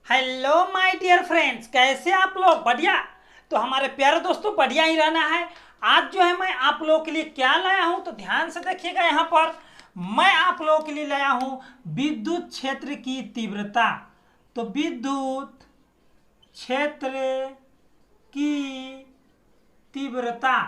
Hello my dear friends, कैसे आप लोग? बढ़िया। तो हमारे प्यारे दोस्तों, बढ़िया ही रहना है। आज जो है मैं आप लोगों के लिए क्या लाया हूं, तो ध्यान से देखिएगा। यहाँ पर मैं आप लोगों के लिए लाया हूं विद्युत क्षेत्र की तीव्रता। तो विद्युत क्षेत्र की तीव्रता,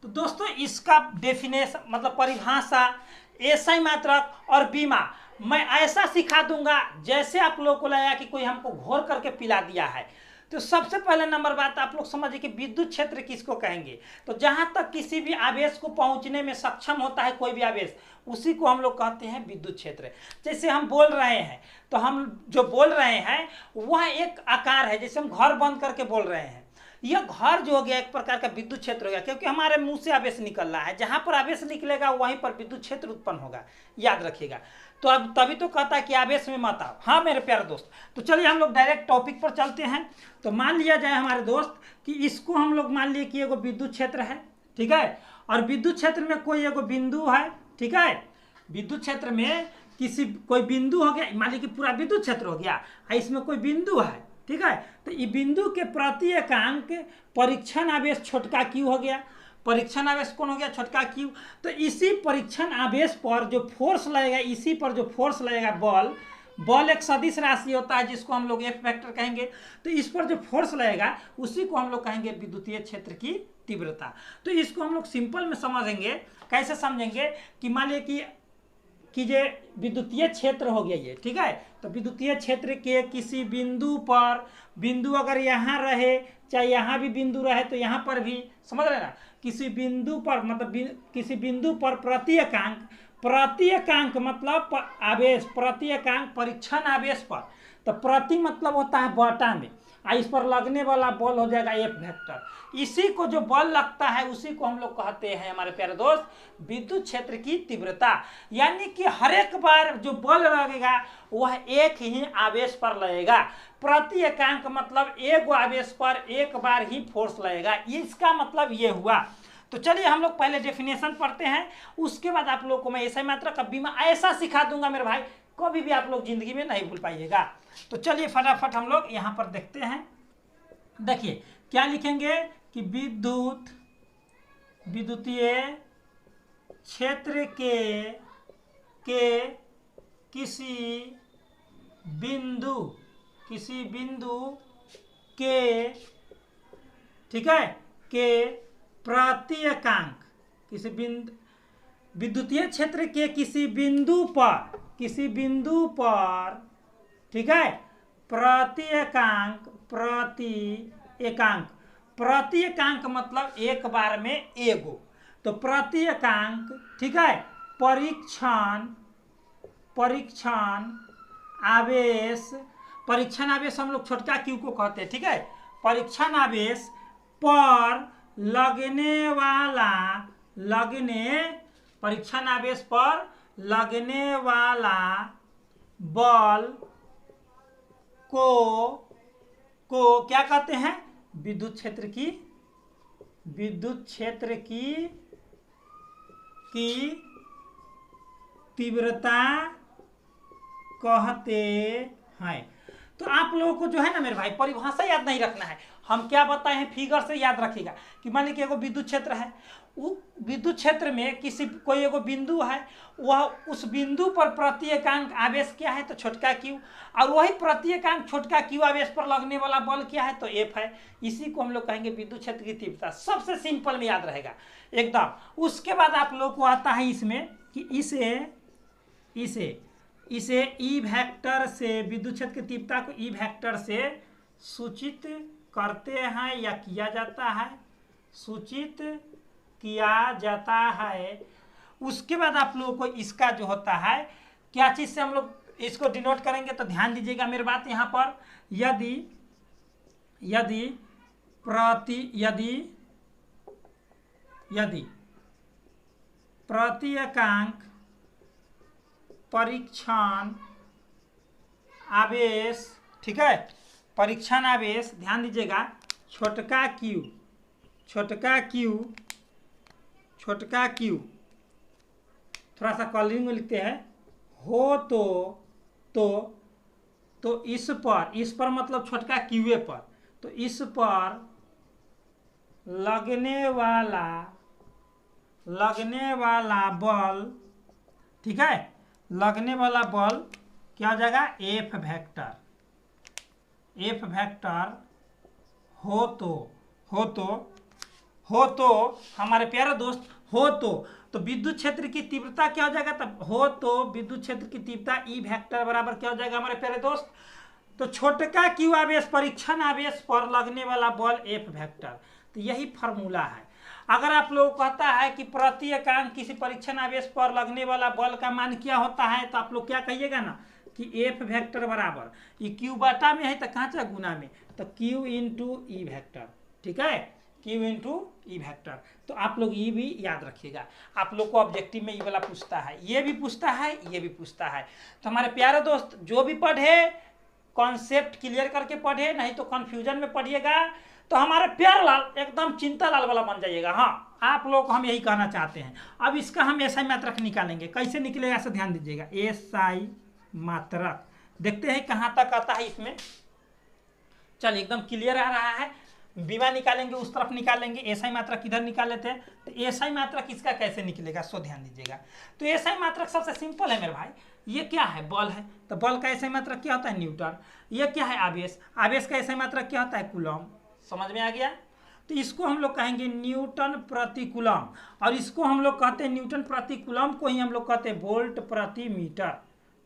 तो दोस्तों इसका डेफिनेशन मतलब परिभाषा, एसआई मात्रक और बीमा मैं ऐसा सिखा दूंगा जैसे आप लोगों को लगा कि कोई हमको घोर करके पिला दिया है। तो सबसे पहले नंबर बात आप लोग समझिए कि विद्युत क्षेत्र किसको कहेंगे। तो जहां तक किसी भी आवेश को पहुंचने में सक्षम होता है कोई भी आवेश, उसी को हम लोग कहते हैं विद्युत क्षेत्र। जैसे हम बोल रहे हैं, तो हम जो बोल रहे हैं वह एक आकार है। जैसे हम घर बंद करके बोल रहे हैं, यह घर जो हो गया एक प्रकार का विद्युत क्षेत्र हो गया, क्योंकि हमारे मुंह से आवेश निकल रहा है। जहां पर आवेश निकलेगा वहीं पर विद्युत क्षेत्र उत्पन्न होगा, याद रखिएगा। तो अब तभी तो कहता है कि आवेश में मत आओ। हाँ मेरे प्यारे दोस्त, तो चलिए हम लोग डायरेक्ट टॉपिक पर चलते हैं। तो मान लिया जाए हमारे दोस्त कि इसको हम लोग मान लिए कि एगो विद्युत क्षेत्र है, ठीक है। और विद्युत क्षेत्र में कोई एगो बिंदु है, ठीक है। विद्युत क्षेत्र में किसी कोई बिंदु हो गया, मान लीजिए कि पूरा विद्युत क्षेत्र हो गया, इसमें कोई बिंदु है, ठीक है। तो ये बिंदु के प्रति एकांक परीक्षण आवेश छोटका क्यू हो गया। परीक्षण आवेश कौन हो गया? छोटका क्यू। तो इसी परीक्षण आवेश पर जो फोर्स लगेगा, इसी पर जो फोर्स लगेगा, बल एक सदिश राशि होता है जिसको हम लोग एफ वेक्टर कहेंगे। तो इस पर जो फोर्स लगेगा उसी को हम लोग कहेंगे विद्युतीय क्षेत्र की तीव्रता। तो इसको हम लोग सिंपल में समझेंगे। कैसे समझेंगे कि मान लीजिए कि ये विद्युतीय क्षेत्र हो गया ये, ठीक है। तो विद्युतीय क्षेत्र के किसी बिंदु पर, बिंदु अगर यहाँ रहे चाहे यहाँ भी बिंदु रहे, तो यहाँ पर भी समझ रहे ना, किसी बिंदु पर मतलब किसी बिंदु पर प्रति एकांक मतलब आवेश, प्रति एकांक परीक्षण आवेश पर। तो प्रति मतलब होता है बटा में, इस पर लगने वाला बल हो जाएगा एफ वेक्टर। इसी को जो बल लगता है उसी को हम लोग कहते हैं हमारे प्यारे दोस्त विद्युत क्षेत्र की तीव्रता। यानी कि हर एक बार जो बल लगेगा वह एक ही आवेश पर लगेगा। प्रति एकांक मतलब एक आवेश पर एक बार ही फोर्स लगेगा, इसका मतलब ये हुआ। तो चलिए हम लोग पहले डेफिनेशन पढ़ते हैं, उसके बाद आप लोग को मैं ऐसा मात्रक का बीमा ऐसा सिखा दूंगा मेरे भाई, कभी भी आप लोग जिंदगी में नहीं भूल पाइएगा। तो चलिए फटाफट हम लोग यहाँ पर देखते हैं। देखिए क्या लिखेंगे कि विद्युतीय क्षेत्र के किसी बिंदु के, ठीक है, के प्रति एकांक, किसी बिंदु विद्युतीय क्षेत्र के किसी बिंदु पर, ठीक है, प्रति एकांक मतलब एक बार में एगो। तो प्रति एकांक, ठीक है, परीक्षण आवेश हम लोग छोटका क्यू को कहते हैं, ठीक है। परीक्षण आवेश पर परीक्षण आवेश पर लगने वाला बल को क्या कहते हैं? विद्युत क्षेत्र की तीव्रता कहते हैं। तो आप लोगों को जो है ना मेरे भाई परिभाषा याद नहीं रखना है, हम क्या बताए हैं फिगर से याद रखिएगा। कि मान लीजिए एगो विद्युत क्षेत्र है, वो विद्युत क्षेत्र में कोई एगो बिंदु है, वह उस बिंदु पर प्रति एकांक आवेश क्या है? तो छोटका क्यू। और वही प्रति एकांक छोटका क्यू आवेश पर लगने वाला बल क्या है? तो एफ है। इसी को हम लोग कहेंगे विद्युत क्षेत्र की तीव्रता। सबसे सिंपल में याद रहेगा एकदम। उसके बाद आप लोग को आता है इसमें कि इसे ई वेक्टर से, विद्युत क्षेत्र की तीव्रता को ई वेक्टर से सूचित करते हैं या किया जाता है। उसके बाद आप लोगों को इसका जो होता है, क्या चीज से हम लोग इसको डिनोट करेंगे, तो ध्यान दीजिएगा मेरी बात यहाँ पर। यदि प्रति एकांक परीक्षण आवेश, ठीक है, परीक्षण आवेश, ध्यान दीजिएगा, छोटका क्यू थोड़ा सा कलरिंग में लिखते हैं, हो तो तो इस पर मतलब छोटका क्यूए पर, तो इस पर लगने वाला बल, ठीक है, लगने वाला बल क्या हो जाएगा, एफ वेक्टर हो तो हमारे प्यारे दोस्त हो तो विद्युत क्षेत्र की तीव्रता क्या हो जाएगा, तब हो तो विद्युत क्षेत्र की तीव्रता ई वेक्टर बराबर क्या हो जाएगा हमारे प्यारे दोस्त, तो छोटका क्यू आवेश परीक्षण आवेश पर लगने वाला बल एफ वेक्टर। तो यही फॉर्मूला है। अगर आप लोग कहता है कि प्रति एकांक किसी परीक्षण आवेश पर लगने वाला बल का मान क्या होता है, तो आप लोग क्या कहिएगा ना कि एफ वेक्टर बराबर, ये क्यू बाटा में है तो कहाँ चाहे गुना में, तो क्यू इंटू ई वेक्टर, ठीक है, क्यू इंटू ई वेक्टर। तो आप लोग ये भी याद रखिएगा। आप लोग को ऑब्जेक्टिव में ये वाला पूछता है, ये भी पूछता है, ये भी पूछता है। तो हमारे प्यारे दोस्त जो भी पढ़े कॉन्सेप्ट क्लियर करके पढ़े, नहीं तो कंफ्यूजन में पढ़िएगा तो हमारे प्यार लाल एकदम चिंता लाल वाला बन जाइएगा। हाँ, आप लोग को हम यही कहना चाहते हैं। अब इसका हम एसआई मात्रक निकालेंगे, कैसे निकलेगा ऐसा ध्यान दीजिएगा। एसआई मात्रक देखते हैं कहाँ तक आता है इसमें। चलिए एकदम क्लियर आ रहा है। बीमा निकालेंगे उस तरफ निकालेंगे, एसआई मात्रक इधर निकाल लेते हैं। तो एसआई मात्रक इसका कैसे निकलेगा सो ध्यान दीजिएगा। तो एसआई मात्रक सबसे सिंपल है मेरे भाई। ये क्या है, बल है, तो बल का एसआई मात्रक क्या होता है, न्यूटन। ये क्या है, आवेश, आवेश का एसआई मात्रक क्या होता है, कूलम। समझ में आ गया। तो इसको हम लोग कहेंगे न्यूटन प्रति कूलम, और इसको हम लोग कहते हैं न्यूटन प्रति कूलम को ही हम लोग कहते हैं वोल्ट प्रति मीटर,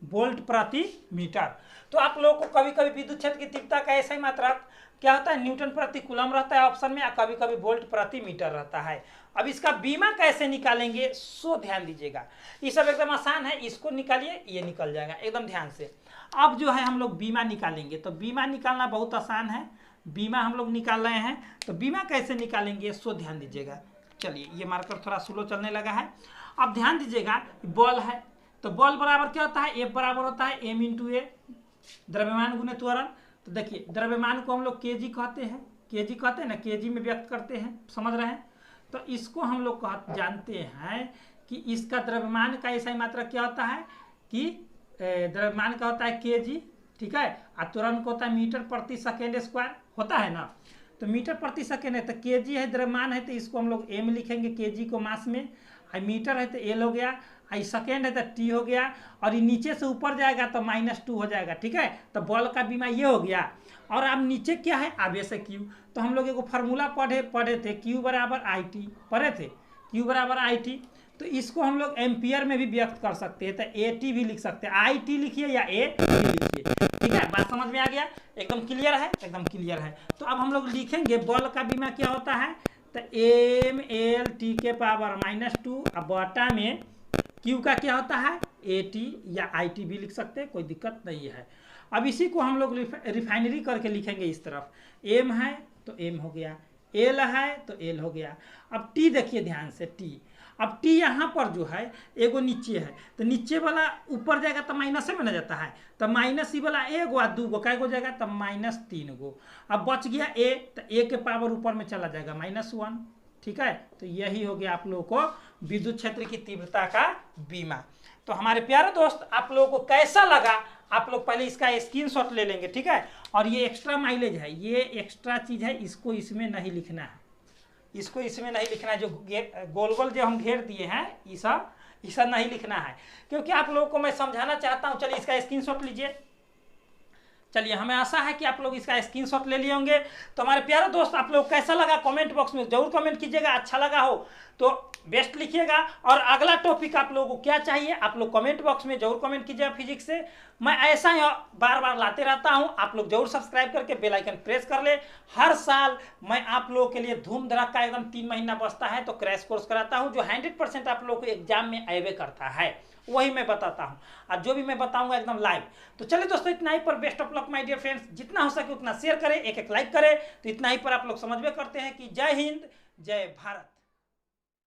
वोल्ट प्रति मीटर। तो आप लोगों को कभी कभी विद्युत क्षेत्र की तीव्रता का एसआई मात्रक क्या होता है, न्यूटन प्रति कूलम रहता है ऑप्शन में, कभी कभी वोल्ट प्रति मीटर रहता है। अब इसका बीमा कैसे निकालेंगे सो ध्यान दीजिएगा। ये सब एकदम आसान है, इसको निकालिए, ये निकल जाएगा एकदम ध्यान से। अब जो है हम लोग बीमा निकालेंगे, तो बीमा निकालना बहुत आसान है। बीमा हम लोग निकाल रहे हैं, तो बीमा कैसे निकालेंगे सो ध्यान दीजिएगा। चलिए ये मार्कर थोड़ा स्लो चलने लगा है। अब ध्यान दीजिएगा, बल है तो बल बराबर क्या होता है, एफ बराबर होता है एम इंटू ए, द्रव्यमान गुने त्वरण। तो देखिए द्रव्यमान को हम लोग केजी कहते हैं, केजी कहते हैं ना, केजी में व्यक्त करते हैं, समझ रहे हैं। तो इसको हम लोग जानते हैं कि इसका द्रव्यमान का एसआई मात्रक क्या होता है कि द्रव्यमान का होता है केजी, ठीक है, और त्वरण को होता है मीटर प्रति सेकेंड स्क्वायर, होता है ना। तो मीटर प्रति सेकेंड है तो केजी है, द्रव्यमान है तो इसको हम लोग एम लिखेंगे, केजी को मास में, और मीटर है तो एल हो गया, आई सेकेंड है तो टी हो गया, और ये नीचे से ऊपर जाएगा तो -2 हो जाएगा, ठीक है। तो बल का बीमा ये हो गया। और अब नीचे क्या है, आवेश है क्यू। तो हम लोग एक फार्मूला पढ़े थे, क्यू बराबर आई टी, पढ़े थे, क्यू बराबर आई टी। तो इसको हम लोग एम्पियर में भी व्यक्त कर सकते हैं, तो ए टी भी लिख सकते हैं, आई टी लिखिए या ए टी लिखिए, ठीक है। बात समझ में आ गया, एकदम क्लियर है, एकदम क्लियर है। तो अब हम लोग लिखेंगे बल का बीमा क्या होता है, तो एम एल टी के पावर -2, अब बटा में क्यू का क्या होता है, ए टी या आई टी भी लिख सकते हैं, कोई दिक्कत नहीं है। अब इसी को हम लोग रिफाइनरी करके लिखेंगे इस तरफ, एम है तो एम हो गया, एल है तो एल हो गया। अब टी देखिए ध्यान से, टी, अब टी यहाँ पर जो है एगो नीचे है, तो नीचे वाला ऊपर जाएगा तो माइनस में ना जाता है, तो माइनस ही वाला एगो आ दूगो कै गो जाएगा, तो -3 गो। अब बच गया ए, तो ए के पावर ऊपर में चला जाएगा -1, ठीक है। तो यही हो गया आप लोगों को विद्युत क्षेत्र की तीव्रता का बीमा। तो हमारे प्यारे दोस्त आप लोगों को कैसा लगा, आप लोग पहले इसका स्क्रीनशॉट ले लेंगे, ठीक है। और ये एक्स्ट्रा माइलेज है, ये एक्स्ट्रा चीज है, इसको इसमें नहीं लिखना है, इसको इसमें नहीं लिखना है। जो गोल गोल जो हम घेर दिए हैं ये सब नहीं लिखना है, क्योंकि आप लोगों को मैं समझाना चाहता हूँ। चलिए इसका स्क्रीनशॉट लीजिए। चलिए हमें आशा है कि आप लोग इसका स्क्रीनशॉट ले लिए होंगे। तो हमारे प्यारे दोस्त आप लोग कैसा लगा कमेंट बॉक्स में जरूर कमेंट कीजिएगा। अच्छा लगा हो तो बेस्ट लिखिएगा, और अगला टॉपिक आप लोगों को क्या चाहिए आप लोग कमेंट बॉक्स में जरूर कमेंट कीजिएगा फिजिक्स से। मैं ऐसा ही बार बार लाते रहता हूं, आप लोग जरूर सब्सक्राइब करके बेल आइकन प्रेस कर ले। हर साल मैं आप लोगों के लिए धूम धड़ाका एकदम 3 महीना बचता है तो क्रैश कोर्स कराता हूं, जो 100% आप लोग को एग्जाम में अवे करता है, वही मैं बताता हूं, और जो भी मैं बताऊंगा एकदम लाइव। तो चलिए दोस्तों इतना ही पर, best of luck my dear friends. जितना हो सके उतना शेयर करें, एक लाइक करें। तो इतना ही पर आप लोग समझ में करते हैं कि जय हिंद, जय भारत।